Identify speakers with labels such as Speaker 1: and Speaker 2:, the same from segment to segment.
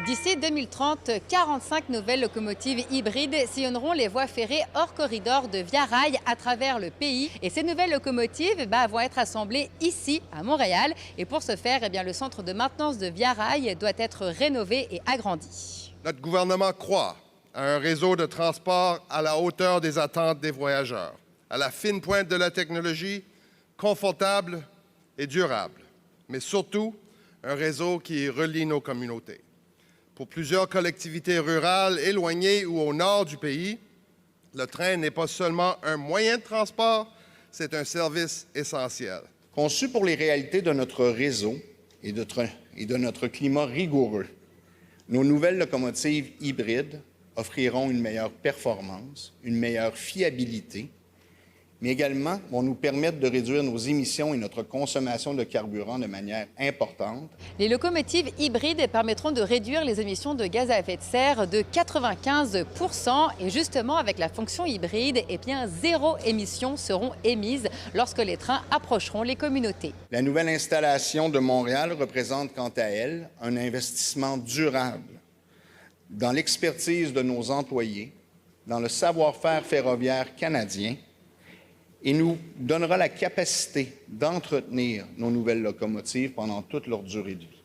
Speaker 1: D'ici 2030, 45 nouvelles locomotives hybrides sillonneront les voies ferrées hors corridor de Via Rail à travers le pays. Et ces nouvelles locomotives vont être assemblées ici, à Montréal. Et pour ce faire, le centre de maintenance de Via Rail doit être rénové et agrandi.
Speaker 2: Notre gouvernement croit à un réseau de transport à la hauteur des attentes des voyageurs, à la fine pointe de la technologie, confortable et durable, mais surtout un réseau qui relie nos communautés. Pour plusieurs collectivités rurales éloignées ou au nord du pays, le train n'est pas seulement un moyen de transport, c'est un service essentiel.
Speaker 3: Conçu pour les réalités de notre réseau et de notre climat rigoureux, nos nouvelles locomotives hybrides offriront une meilleure performance, une meilleure fiabilité, mais également vont nous permettre de réduire nos émissions et notre consommation de carburant de manière importante.
Speaker 1: Les locomotives hybrides permettront de réduire les émissions de gaz à effet de serre de 95 %. Et justement, avec la fonction hybride, zéro émission seront émises lorsque les trains approcheront les communautés.
Speaker 3: La nouvelle installation de Montréal représente quant à elle un investissement durable dans l'expertise de nos employés, dans le savoir-faire ferroviaire canadien, et nous donnera la capacité d'entretenir nos nouvelles locomotives pendant toute leur durée de vie.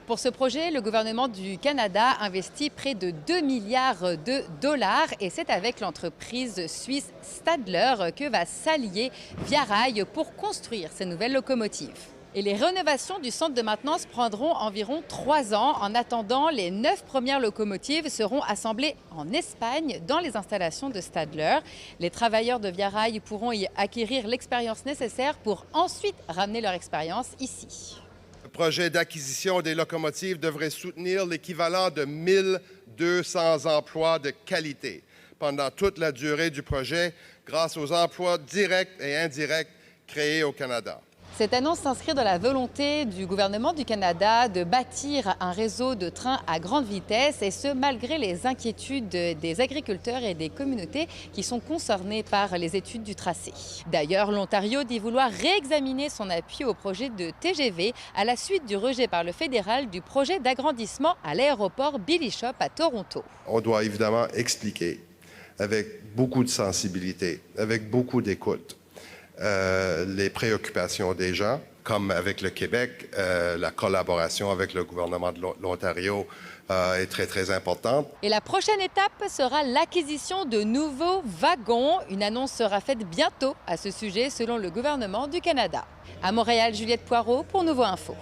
Speaker 1: Pour ce projet, le gouvernement du Canada investit près de 2 milliards de dollars et c'est avec l'entreprise suisse Stadler que va s'allier Via Rail pour construire ces nouvelles locomotives. Et les rénovations du centre de maintenance prendront environ 3 ans. En attendant, les 9 premières locomotives seront assemblées en Espagne dans les installations de Stadler. Les travailleurs de Via Rail pourront y acquérir l'expérience nécessaire pour ensuite ramener leur expérience ici.
Speaker 2: Le projet d'acquisition des locomotives devrait soutenir l'équivalent de 1200 emplois de qualité pendant toute la durée du projet grâce aux emplois directs et indirects créés au Canada.
Speaker 1: Cette annonce s'inscrit dans la volonté du gouvernement du Canada de bâtir un réseau de trains à grande vitesse, et ce, malgré les inquiétudes des agriculteurs et des communautés qui sont concernés par les études du tracé. D'ailleurs, l'Ontario dit vouloir réexaminer son appui au projet de TGV à la suite du rejet par le fédéral du projet d'agrandissement à l'aéroport Billy Shop à Toronto.
Speaker 2: On doit évidemment expliquer avec beaucoup de sensibilité, avec beaucoup d'écoute, les préoccupations des gens, comme avec le Québec, la collaboration avec le gouvernement de l'Ontario est très, très importante.
Speaker 1: Et la prochaine étape sera l'acquisition de nouveaux wagons. Une annonce sera faite bientôt à ce sujet selon le gouvernement du Canada. À Montréal, Juliette Poirot pour Nouveau Info.